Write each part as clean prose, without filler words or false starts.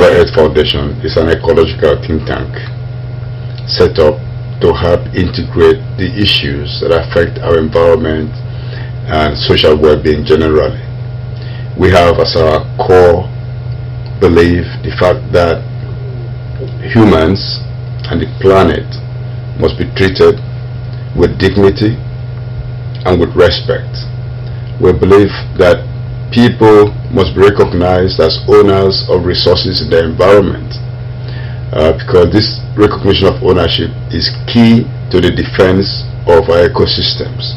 Mother Earth Foundation is an ecological think tank set up to help integrate the issues that affect our environment and social well-being generally. We have as our core belief the fact that humans and the planet must be treated with dignity and with respect. We believe that people must be recognized as owners of resources in the environment, because this recognition of ownership is key to the defense of our ecosystems.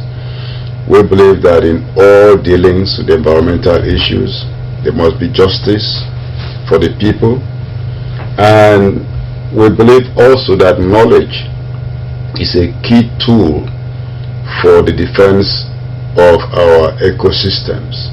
We believe that in all dealings with environmental issues, there must be justice for the people, and we believe also that knowledge is a key tool for the defense of our ecosystems.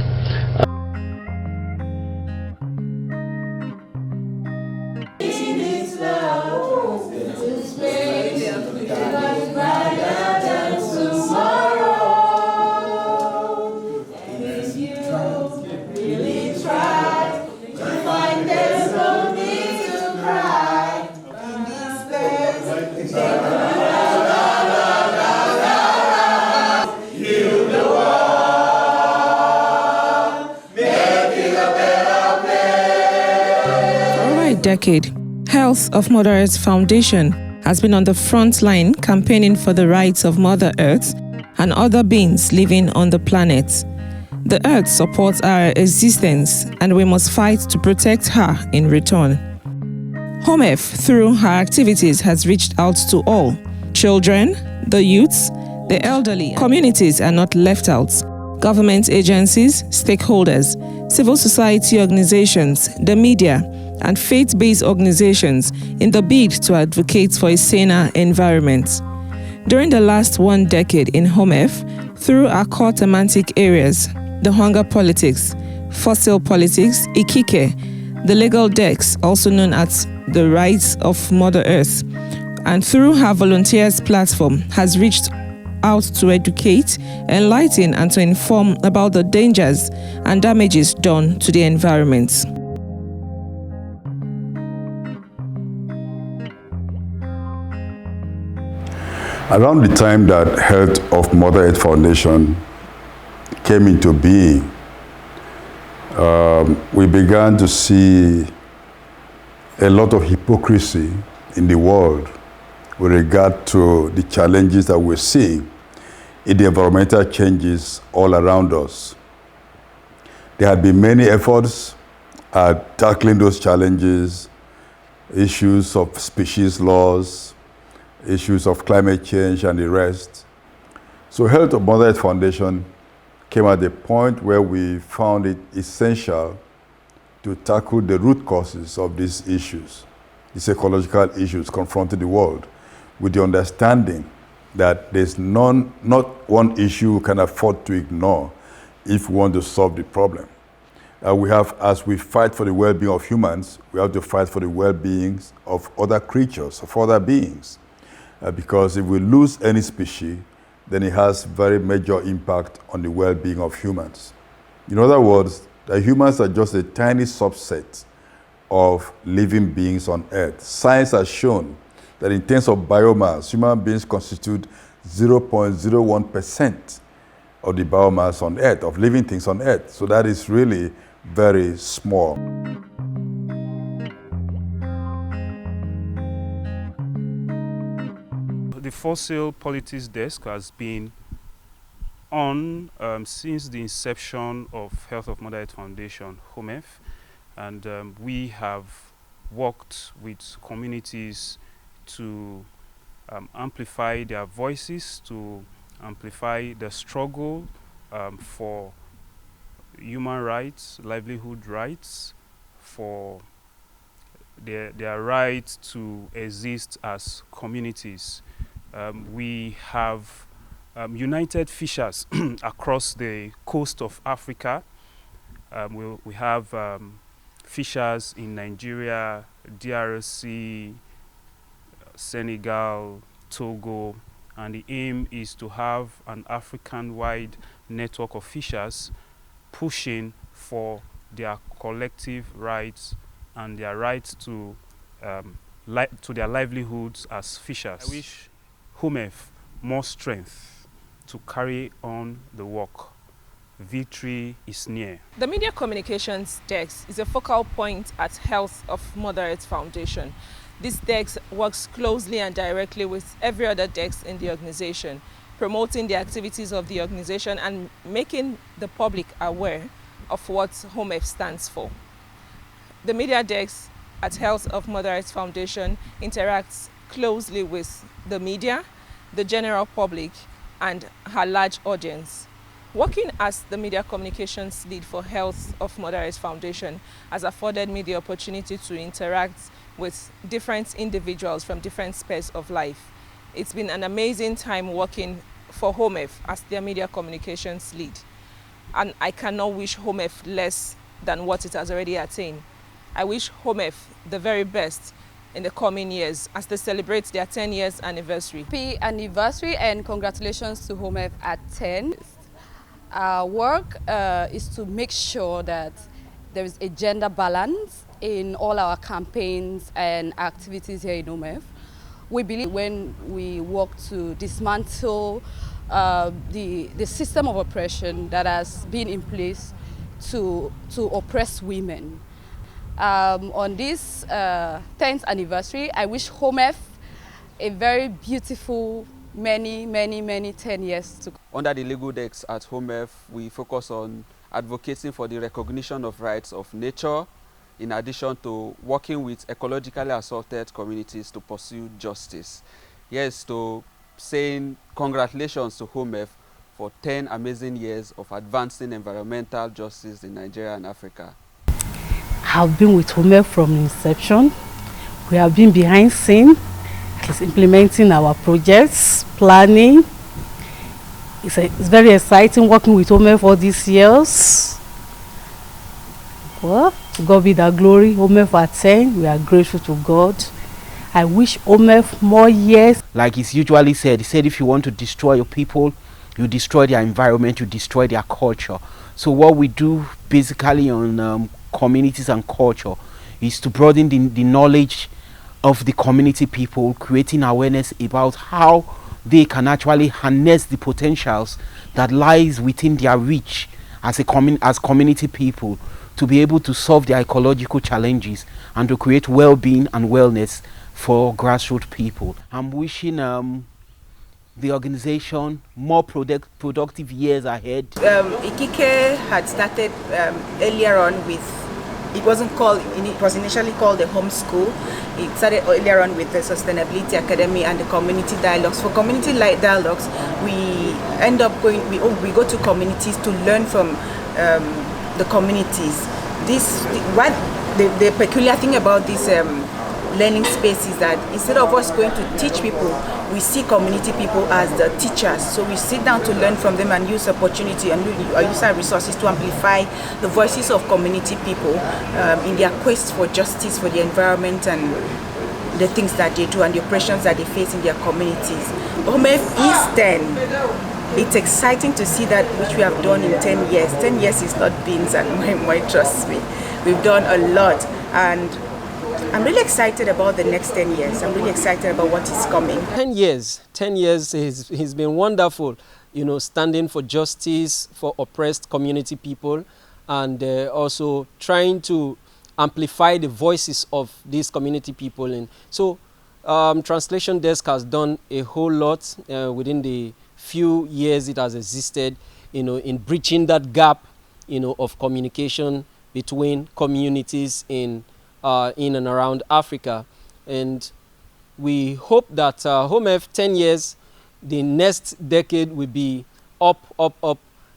Decade, Health of Mother Earth Foundation has been on the front line campaigning for the rights of Mother Earth and other beings living on the planet. The Earth supports our existence and we must fight to protect her in return. HOMEF, through her activities, has reached out to all. Children, the youths, the elderly, communities are not left out. Government agencies, stakeholders, civil society organizations, the media, and faith-based organizations in the bid to advocate for a saner environment. During the last 1 decade in HOMEF, through our core thematic areas, the hunger politics, fossil politics, Ikike, the legal decks, also known as the rights of Mother Earth, and through her volunteers platform, has reached out to educate, enlighten, and to inform about the dangers and damages done to the environment. Around the time that Health of Mother Earth Foundation came into being, we began to see a lot of hypocrisy in the world with regard to the challenges that we're seeing in the environmental changes all around us. There had been many efforts at tackling those challenges, issues of species loss, issues of climate change and the rest. So Health of Mother Earth Foundation came at a point where we found it essential to tackle the root causes of these issues, these ecological issues confronting the world, with the understanding that there's not one issue we can afford to ignore if we want to solve the problem. As we fight for the well-being of humans, we have to fight for the well-being of other creatures, of other beings. Because if we lose any species, then it has very major impact on the well-being of humans. In other words, the humans are just a tiny subset of living beings on Earth. Science has shown that in terms of biomass, human beings constitute 0.01% of the biomass on Earth, of living things on Earth. So that is really very small. The Fossil Politics Desk has been on since the inception of Health of Mother Earth Foundation, HOMEF, and we have worked with communities to amplify their voices, to amplify the struggle for human rights, livelihood rights, for their right to exist as communities. We have united fishers across the coast of Africa. We have fishers in Nigeria, DRC, Senegal, Togo, and the aim is to have an African-wide network of fishers pushing for their collective rights and their right to their livelihoods as fishers. I wish HOMEF more strength to carry on the work. Victory is near. The Media Communications Desk is a focal point at Health of Mother Earth Foundation. This desk works closely and directly with every other desk in the organization, promoting the activities of the organization and making the public aware of what HOMEF stands for. The Media Desk at Health of Mother Earth Foundation interacts closely with the media, the general public, and her large audience. Working as the Media Communications Lead for Health of Mother Earth Foundation has afforded me the opportunity to interact with different individuals from different spheres of life. It's been an amazing time working for HOMEF as their Media Communications Lead. And I cannot wish HOMEF less than what it has already attained. I wish HOMEF the very best in the coming years as they celebrate their 10 years anniversary. Happy anniversary and congratulations to HOMEF at 10. Our work is to make sure that there is a gender balance in all our campaigns and activities here in HOMEF. We believe when we work to dismantle the system of oppression that has been in place to oppress women. On this 10th anniversary, I wish HOMEF a very beautiful many 10 years to come. Under the legal desk at HOMEF, we focus on advocating for the recognition of rights of nature, in addition to working with ecologically assaulted communities to pursue justice. Yes, to saying congratulations to HOMEF for 10 amazing years of advancing environmental justice in Nigeria and Africa. I've been with HOMEF from inception. We have been behind scene, implementing our projects, planning. It's very exciting working with HOMEF all these years. Well, to God be the glory. HOMEF at 10, we are grateful to God. I wish HOMEF more years. Like it's usually said, he said if you want to destroy your people, you destroy their environment, you destroy their culture. So what we do basically on communities and culture is to broaden the knowledge of the community people, creating awareness about how they can actually harness the potentials that lies within their reach as community people to be able to solve their ecological challenges and to create well-being and wellness for grassroots people. I'm wishing the organization more productive years ahead. Ikike had started earlier on with, it was initially called the home school. It started earlier on with the Sustainability Academy and the community dialogues. For community dialogues, we end up we go to communities to learn from the communities. The peculiar thing about this learning space is that instead of us going to teach people, we see community people as the teachers. So we sit down to learn from them and use opportunity and use our resources to amplify the voices of community people in their quest for justice, for the environment and the things that they do and the oppressions that they face in their communities. HOMEF is 10. It's exciting to see that which we have done in 10 years. 10 years is not beans and my trust me. We've done a lot and I'm really excited about the next 10 years. I'm really excited about what is coming. 10 years has been wonderful, you know, standing for justice for oppressed community people and also trying to amplify the voices of these community people. And so Translation Desk has done a whole lot within the few years it has existed, you know, in bridging that gap, you know, of communication between communities in and around Africa. And we hope that HOMEF 10 years, the next decade will be up,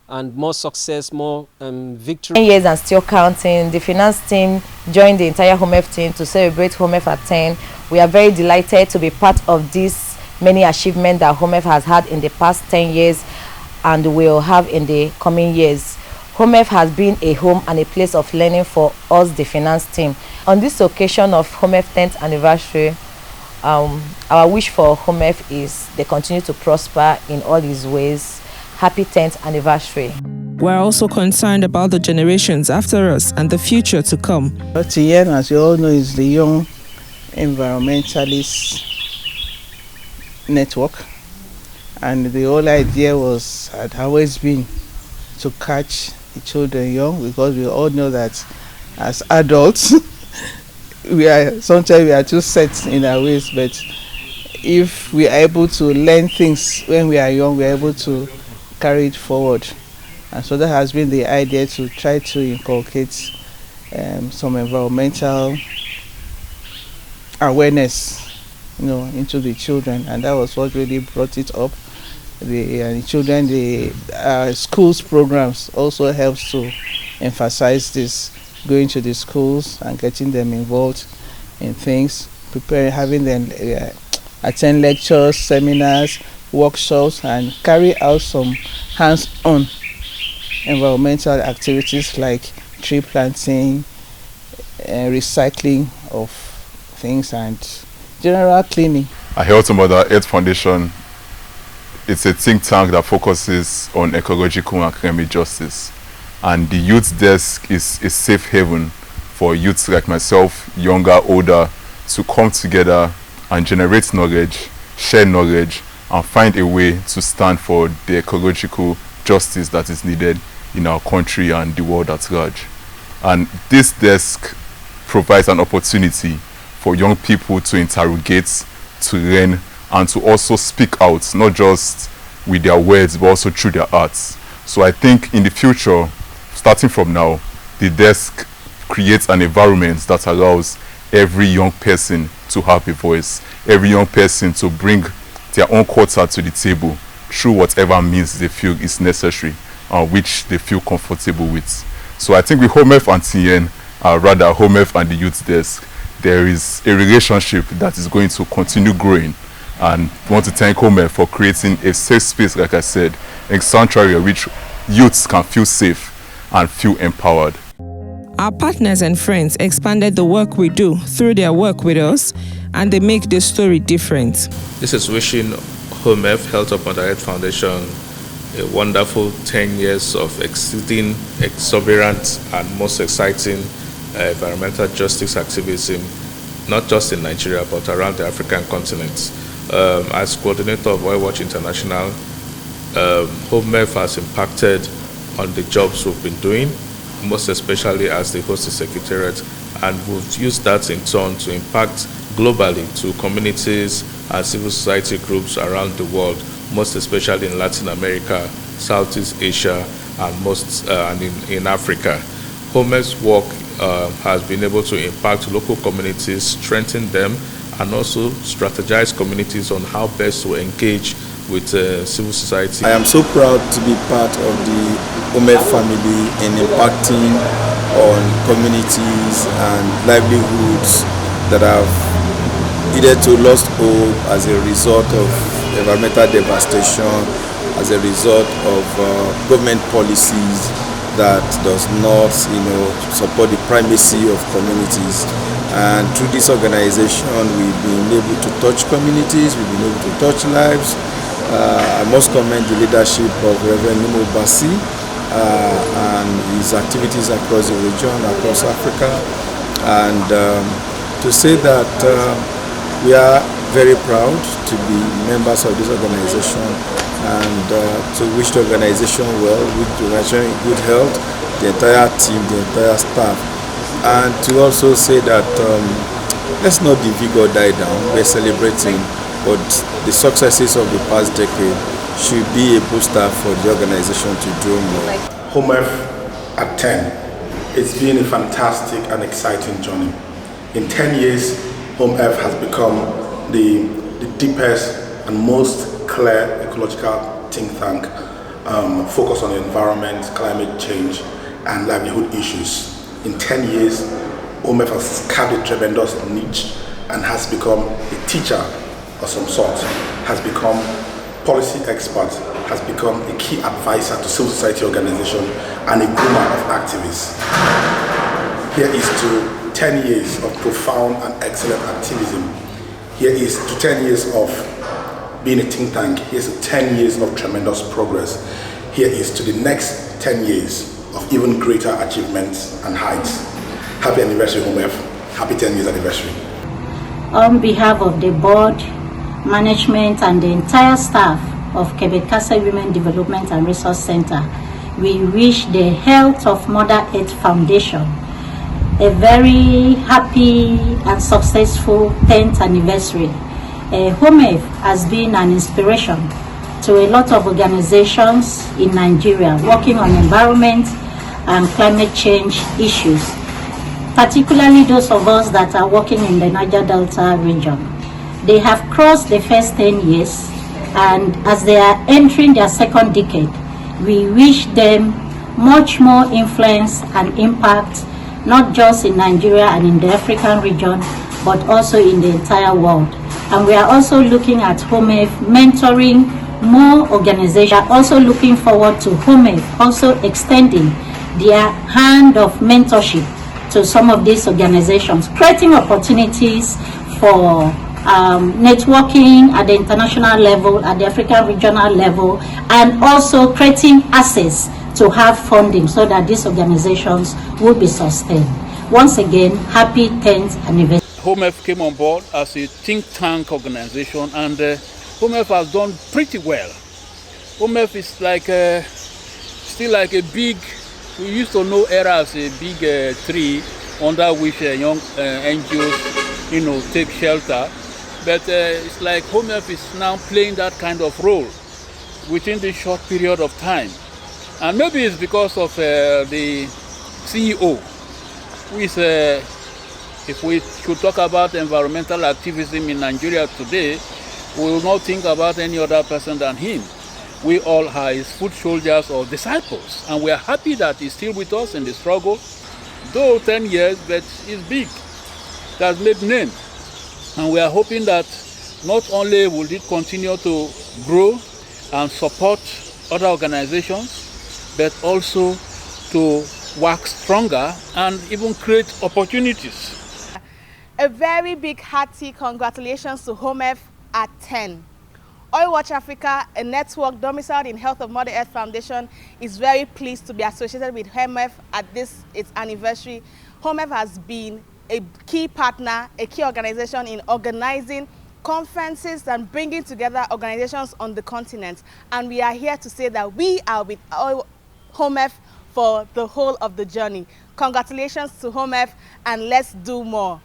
and more success, more victory. 10 years and still counting. The finance team joined the entire HOMEF team to celebrate HOMEF at 10. We are very delighted to be part of this many achievements that HOMEF has had in the past 10 years and will have in the coming years. HOMEF has been a home and a place of learning for us, the finance team. On this occasion of HOMEF 10th anniversary, our wish for HOMEF is they continue to prosper in all these ways. Happy 10th anniversary. We're also concerned about the generations after us and the future to come. TN, as you all know, is the Young Environmentalist Network. And the whole idea had always been to catch the children young, because we all know that as adults, sometimes we are too set in our ways, but if we are able to learn things when we are young, we are able to carry it forward. And so that has been the idea, to try to inculcate some environmental awareness, into the children, and that was what really brought it up. The children, the schools programs also helps to emphasize this, going to the schools and getting them involved in things, having them attend lectures, seminars, workshops, and carry out some hands-on environmental activities like tree planting, recycling of things, and general cleaning. I Health Mother Earth Foundation, it's a think tank that focuses on ecological and climate justice. And the youth desk is a safe haven for youths like myself, younger, older, to come together and generate knowledge, share knowledge, and find a way to stand for the ecological justice that is needed in our country and the world at large. And this desk provides an opportunity for young people to interrogate, to learn, and to also speak out, not just with their words, but also through their arts. So I think in the future, starting from now, the desk creates an environment that allows every young person to have a voice, every young person to bring their own quota to the table through whatever means they feel is necessary, which they feel comfortable with. So I think with HOMEF and TN, rather HOMEF and the youth desk, there is a relationship that is going to continue growing. And I want to thank HOMEF for creating a safe space, like I said, a sanctuary in which youths can feel safe and feel empowered. Our partners and friends expanded the work we do through their work with us, and they make the story different. This is wishing HOMEF, Health of Mother Earth Foundation, a wonderful 10 years of exceeding exuberant and most exciting environmental justice activism, not just in Nigeria, but around the African continent. As coordinator of Oil Watch International, HOMEF has impacted on the jobs we've been doing, most especially as the host secretariat, and we've used that in turn to impact globally to communities and civil society groups around the world, most especially in Latin America, Southeast Asia, and in Africa. HOMEF's work has been able to impact local communities, strengthen them, and also strategize communities on how best to engage with civil society. I am so proud to be part of the HOMEF family in impacting on communities and livelihoods that have either to lost hope as a result of environmental devastation, as a result of government policies that does not, support the primacy of communities. And through this organization, we've been able to touch communities, we've been able to touch lives. I must commend the leadership of Reverend Nimo Bassi and his activities across the region, across Africa. And to say that we are very proud to be members of this organization, and to wish the organization well, wish the organization in good health, the entire team, the entire staff. And to also say that let's not the vigor die down. We're celebrating, but the successes of the past decade should be a booster for the organization to do more. HOMEF at 10. It's been a fantastic and exciting journey. In 10 years, HOMEF has become the deepest and most clear ecological think tank focused on the environment, climate change, and livelihood issues. In 10 years, HOMEF has carved a tremendous niche and has become a teacher of some sort, has become policy expert, has become a key advisor to civil society organizations and a groomer of activists. Here is to 10 years of profound and excellent activism. Here is to 10 years of being a think tank. Here's 10 years of tremendous progress. here is to the next 10 years of even greater achievements and heights. Happy anniversary, HOMEF. Happy 10 years anniversary. On behalf of the board, management, and the entire staff of Kebekase Women Development and Resource Center, we wish the Health of Mother Earth Foundation a very happy and successful 10th anniversary. HOMEF has been an inspiration to a lot of organizations in Nigeria working on environment and climate change issues, particularly those of us that are working in the Niger Delta region. They have crossed the first 10 years, and as they are entering their second decade, we wish them much more influence and impact, not just in Nigeria and in the African region, but also in the entire world. And we are also looking at HOMEF mentoring more organizations, also looking forward to HOMEF also extending their hand of mentorship to some of these organizations, creating opportunities for networking at the international level, at the African regional level, and also creating access to have funding so that these organizations will be sustained. Once again, happy 10th anniversary. HOMEF came on board as a think tank organization, and HOMEF has done pretty well. HOMEF is like still like a big, we used to know ERA as a big tree under which young NGOs, take shelter. But it's like HOMEF is now playing that kind of role within this short period of time. And maybe it's because of the CEO, who is, if we should talk about environmental activism in Nigeria today, we will not think about any other person than him. We all are his foot soldiers or disciples, and we are happy that he's still with us in the struggle. Though 10 years, but it's big. It has made name. And we are hoping that not only will it continue to grow and support other organizations, but also to work stronger and even create opportunities. A very big hearty congratulations to HOMEF at 10. Oil Watch Africa, a network domiciled in Health of Mother Earth Foundation, is very pleased to be associated with HOMEF at its anniversary. HOMEF has been a key partner, a key organization in organizing conferences and bringing together organizations on the continent. And we are here to say that we are with HOMEF for the whole of the journey. Congratulations to HOMEF, and let's do more.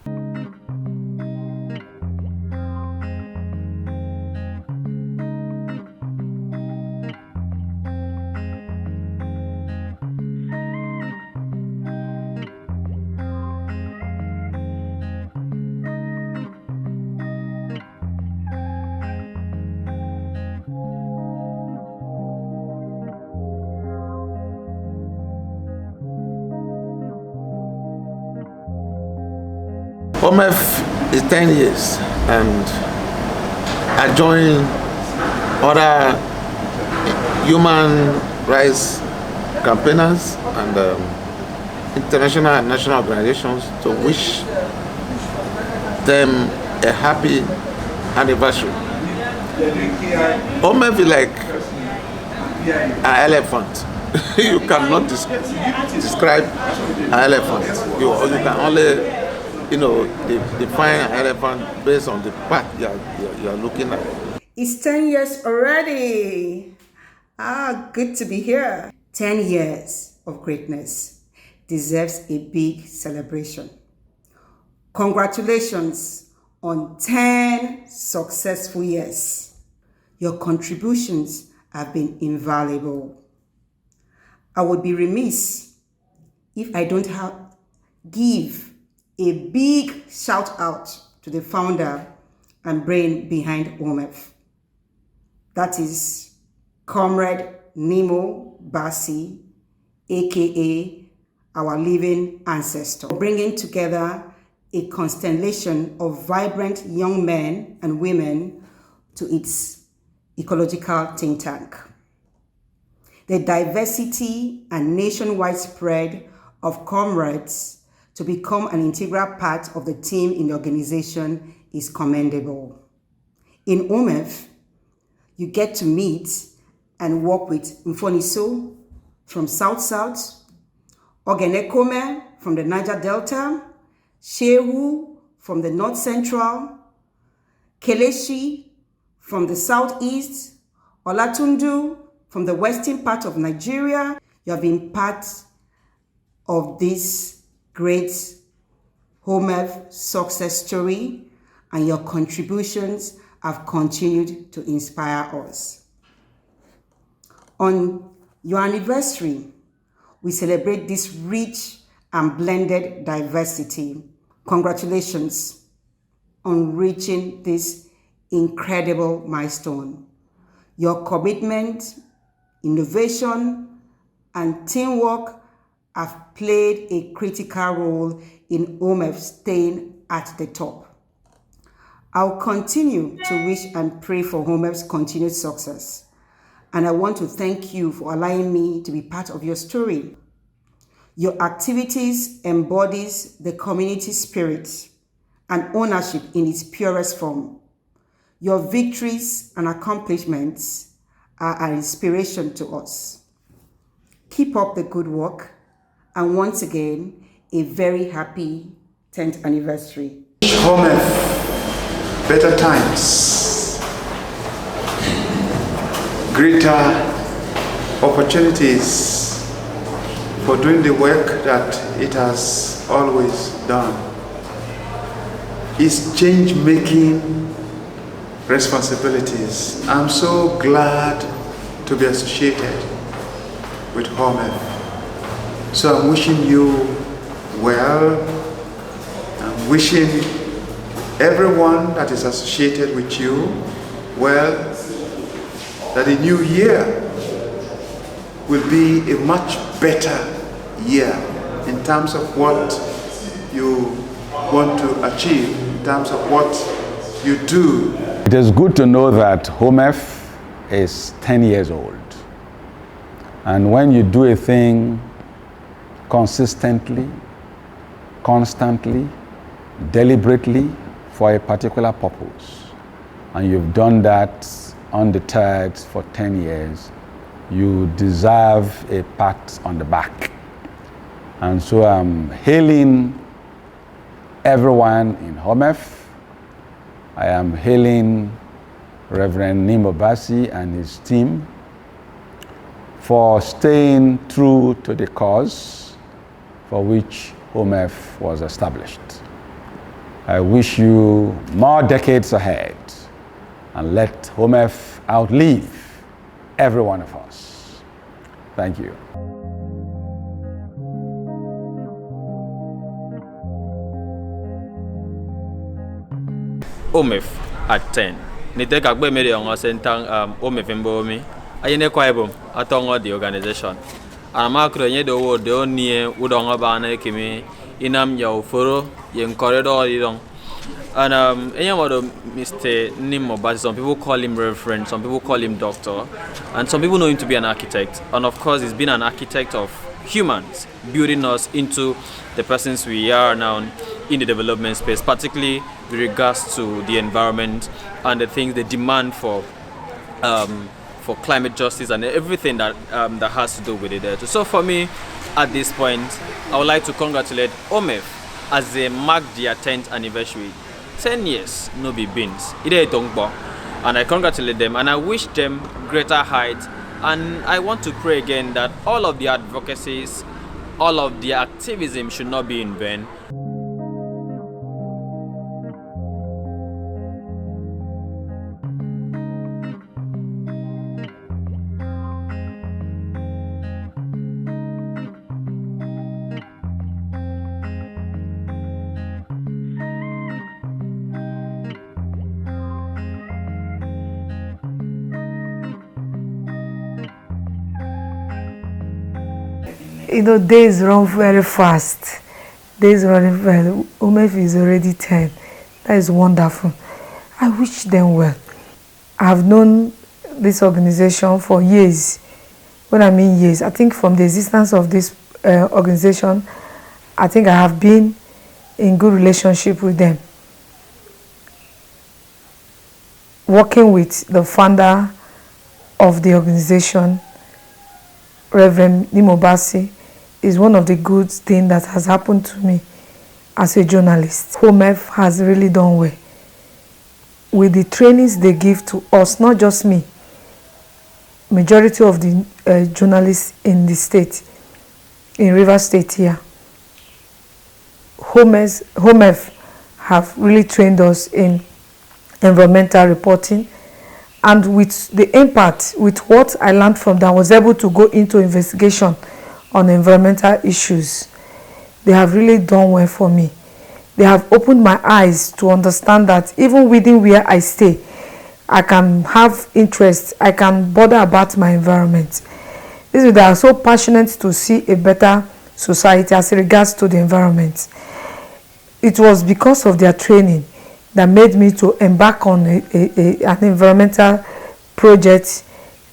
HOMEF is 10 years, and I joined other human rights campaigners and international and national organizations to wish them a happy anniversary. HOMEF is like an elephant. You cannot describe an elephant. You can only define an elephant based on the path you are looking at. It's 10 years already. Good to be here. 10 years of greatness deserves a big celebration. Congratulations on 10 successful years. Your contributions have been invaluable. I would be remiss if I don't give a big shout out to the founder and brain behind HOMEF. That is Comrade Nemo Bassi, aka our living ancestor, bringing together a constellation of vibrant young men and women to its ecological think tank. The diversity and nationwide spread of comrades to become an integral part of the team in the organization is commendable. In HOMEF, you get to meet and work with Mfoniso from South-South, Ogenekome from the Niger Delta, Shehu from the North Central, Kelechi from the Southeast, Olatundu from the western part of Nigeria. You have been part of this great HOMEF success story, and your contributions have continued to inspire us. On your anniversary, we celebrate this rich and blended diversity. Congratulations on reaching this incredible milestone. Your commitment, innovation, and teamwork have played a critical role in HOMEF staying at the top. I'll continue to wish and pray for HOMEF's continued success. And I want to thank you for allowing me to be part of your story. Your activities embodies the community spirit and ownership in its purest form. Your victories and accomplishments are an inspiration to us. Keep up the good work, and once again, a very happy 10th anniversary. HOMEF, better times, greater opportunities for doing the work that it has always done. It's change-making responsibilities. I'm so glad to be associated with HOMEF. So I'm wishing you well. I'm wishing everyone that is associated with you well, that the new year will be a much better year in terms of what you want to achieve, in terms of what you do. It is good to know that HOMEF is 10 years old. And when you do a thing consistently, constantly, deliberately for a particular purpose, and you've done that undeterred for 10 years, you deserve a pat on the back. And so I'm hailing everyone in HOMEF. I am hailing Reverend Nimobasi and his team for staying true to the cause for which HOMEF was established. I wish you more decades ahead, and let HOMEF outlive every one of us. Thank you. HOMEF at 10. Nite kakbe mede yongo sentang HOMEF mbomi. Ayene kwa ibom atongo the organization. Amakro nye do wo do nie udongo bana kimi inam ya uforo yen corridor yidong. And Mr. Nimobasi, some people call him Reverend, some people call him Doctor, and some people know him to be an architect. And of course, he's been an architect of humans, building us into the persons we are now in the development space, particularly with regards to the environment and the things they demand for climate justice and everything that that has to do with it. So for me, at this point, I would like to congratulate HOMEF as they mark their 10th anniversary. 10 years, no be beans. And I congratulate them and I wish them greater heights. And I want to pray again that all of the advocacies, all of the activism should not be in vain. You know, days run very fast. Days running well. HOMEF is already 10. That is wonderful. I wish them well. I have known this organization for years. When I mean years, I think from the existence of this organization, I think I have been in good relationship with them. Working with the founder, of the organization, Reverend Nimobasi, is one of the good things that has happened to me as a journalist. HOMEF has really done well with the trainings they give to us, not just me, majority of the journalists in the state, in Rivers State here. HOMEF have really trained us in environmental reporting, and with the impact, with what I learned from them, I was able to go into investigation on environmental issues. They have really done well for me. They have opened my eyes to understand that even within where I stay, I can have interest, I can bother about my environment. They are so passionate to see a better society as regards to the environment. It was because of their training that made me to embark on an environmental project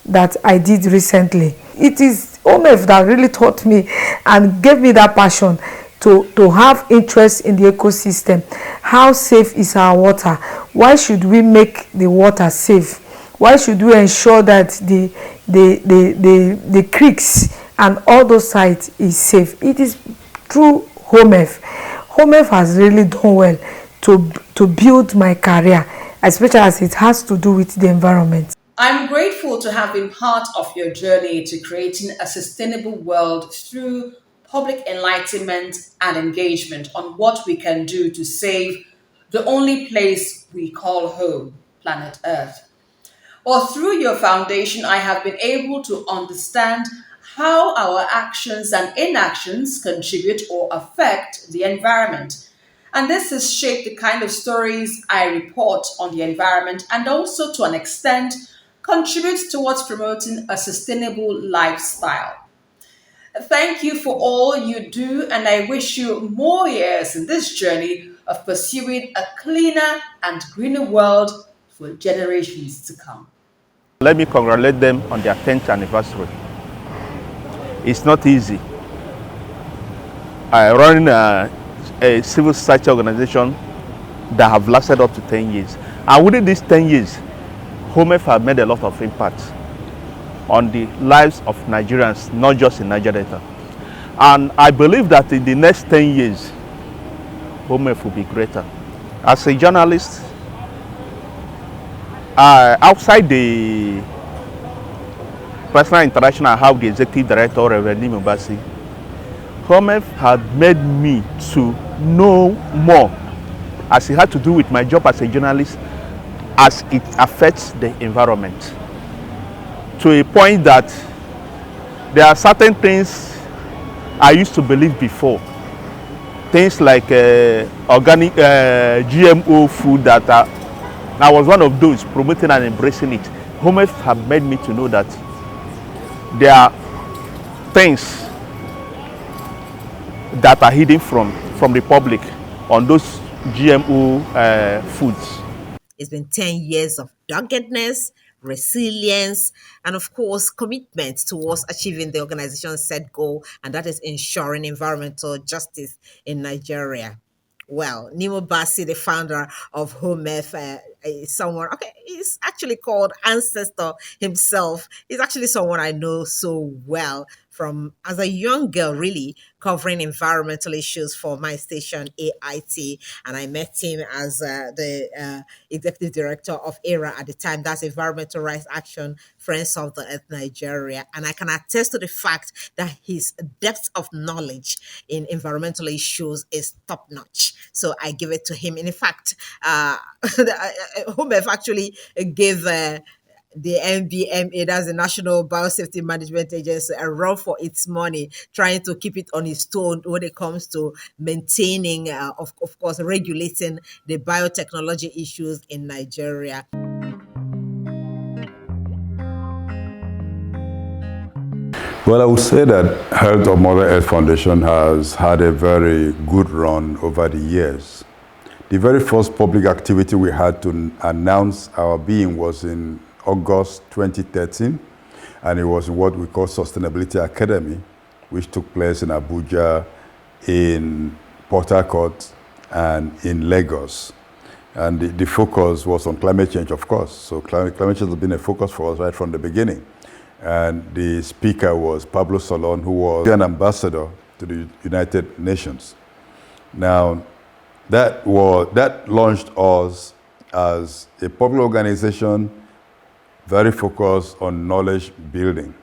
that I did recently. It is HOMEF that really taught me and gave me that passion to have interest in the ecosystem. How safe is our water? Why should we make the water safe? Why should we ensure that the creeks and all those sites is safe? It is through HOMEF. HOMEF has really done well to build my career, especially as it has to do with the environment. I'm grateful to have been part of your journey to creating a sustainable world through public enlightenment and engagement on what we can do to save the only place we call home, planet Earth. Well, through your foundation, I have been able to understand how our actions and inactions contribute or affect the environment. And this has shaped the kind of stories I report on the environment, and also to an extent contributes towards promoting a sustainable lifestyle. Thank you for all you do, and I wish you more years in this journey of pursuing a cleaner and greener world for generations to come. Let me congratulate them on their 10th anniversary. It's not easy. I run a civil society organization that have lasted up to 10 years. And within these 10 years, HOMEF have made a lot of impact on the lives of Nigerians, not just in Niger Delta. And I believe that in the next 10 years, HOMEF will be greater. As a journalist, outside the personal interaction I have with the executive director, Reverend Nimobasi, HOMEF had made me to know more as it had to do with my job as a journalist, as it affects the environment. To a point that there are certain things I used to believe before. Things like organic GMO food that I was one of those promoting and embracing it. HOMEF have made me to know that there are things that are hidden from the public on those GMO foods. It's been 10 years of doggedness, resilience, and of course, commitment towards achieving the organization's set goal, and that is ensuring environmental justice in Nigeria. Well, Nimobasi, the founder of HOMEF, is someone, he's actually called Ancestor himself. He's actually someone I know so well from as a young girl, really, covering environmental issues for my station, AIT. And I met him as the executive director of ERA at the time. That's Environmental Rights Action, Friends of the Earth Nigeria. And I can attest to the fact that his depth of knowledge in environmental issues is top-notch. So I give it to him. And in fact, HOMEF actually gave the NBMA, that's the National Biosafety Management Agency, a run for its money, trying to keep it on its toes when it comes to maintaining, of course, regulating the biotechnology issues in Nigeria. Well, I would say that Health of Mother Earth Foundation has had a very good run over the years. The very first public activity we had to announce our being was in August 2013, and it was what we call Sustainability Academy, which took place in Abuja, in Port Harcourt, and in Lagos. And the focus was on climate change, of course. So climate change has been a focus for us right from the beginning. And the speaker was Pablo Solon, who was an ambassador to the United Nations. Now, that launched us as a public organization very focused on knowledge building,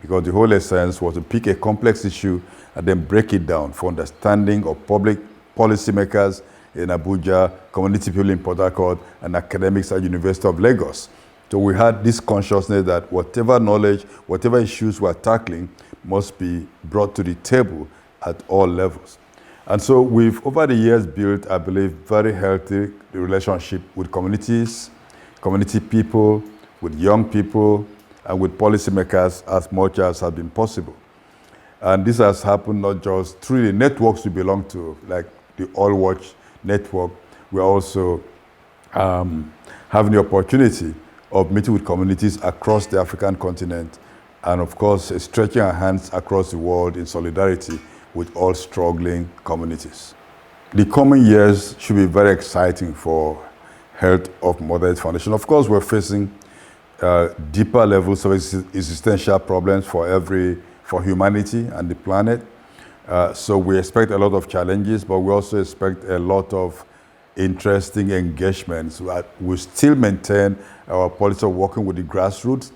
because the whole essence was to pick a complex issue and then break it down for understanding of public policymakers in Abuja, community people in Port Harcourt, and academics at University of Lagos. So we had this consciousness that whatever knowledge, whatever issues we're tackling must be brought to the table at all levels. And so we've, over the years, built, I believe, very healthy relationship with communities, community people, with young people, and with policymakers as much as has been possible. And this has happened not just through the networks we belong to, like the All Watch network. We're also having the opportunity of meeting with communities across the African continent, and of course, stretching our hands across the world in solidarity with all struggling communities. The coming years should be very exciting for Health of Mother Earth Foundation. Of course, we're facing deeper levels of existential problems for humanity and the planet. So we expect a lot of challenges, but we also expect a lot of interesting engagements. We still maintain our policy of working with the grassroots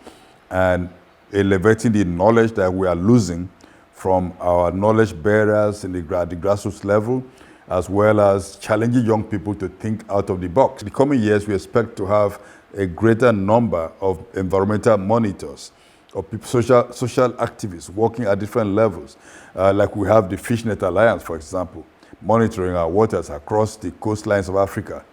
and elevating the knowledge that we are losing from our knowledge bearers in the grassroots level, as well as challenging young people to think out of the box. In the coming years, we expect to have a greater number of environmental monitors, of people, social activists working at different levels, like we have the Fishnet Alliance, for example, monitoring our waters across the coastlines of Africa,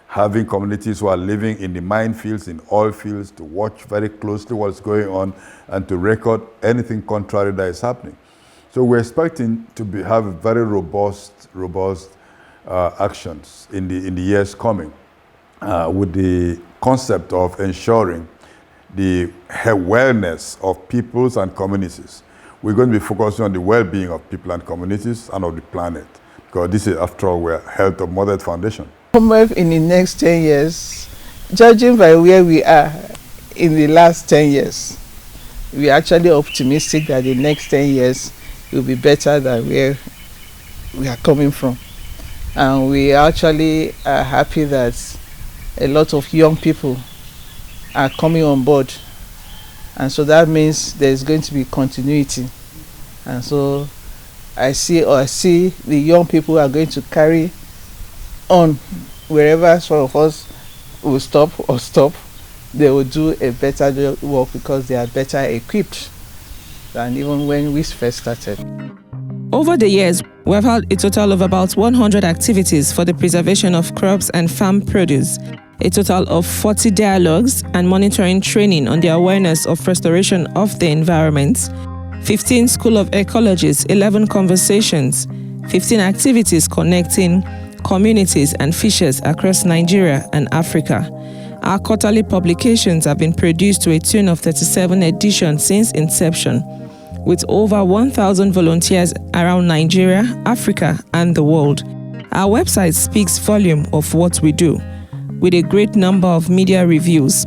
having communities who are living in the minefields, in oil fields, to watch very closely what's going on and to record anything contrary that is happening. So we're expecting to have very robust actions in the years coming, with the concept of ensuring the wellness of peoples and communities. We're going to be focusing on the well-being of people and communities and of the planet, because this is, after all, we're Health of Mother Earth Foundation. HOMEF in the next 10 years, judging by where we are in the last 10 years, we are actually optimistic that the next 10 years will be better than where we are coming from. And we actually are happy that a lot of young people are coming on board, and so that means there's going to be continuity. And so I see the young people are going to carry on wherever some of us will stop, they will do a better work because they are better equipped than even when we first started. Over the years, we have held a total of about 100 activities for the preservation of crops and farm produce, a total of 40 dialogues and monitoring training on the awareness of restoration of the environment, 15 School of Ecologists, 11 conversations, 15 activities connecting communities and fishers across Nigeria and Africa. Our quarterly publications have been produced to a tune of 37 editions since inception, with over 1,000 volunteers around Nigeria, Africa, and the world. Our website speaks volume of what we do, with a great number of media reviews.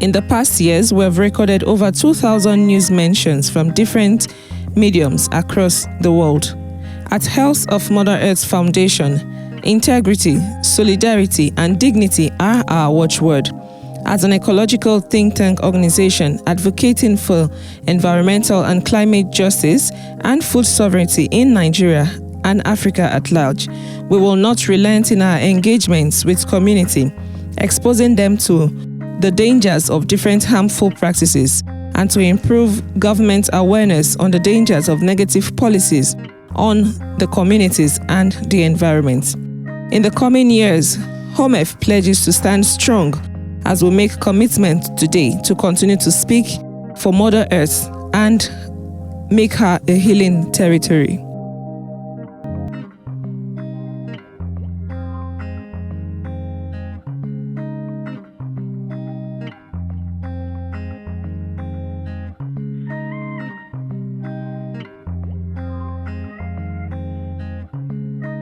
In the past years, we have recorded over 2,000 news mentions from different mediums across the world. At Health of Mother Earth Foundation, integrity, solidarity, and dignity are our watchword. As an ecological think tank organization advocating for environmental and climate justice and food sovereignty in Nigeria and Africa at large, we will not relent in our engagements with community, exposing them to the dangers of different harmful practices and to improve government awareness on the dangers of negative policies on the communities and the environment. In the coming years, HOMEF pledges to stand strong as we make commitment today to continue to speak for Mother Earth and make her a healing territory.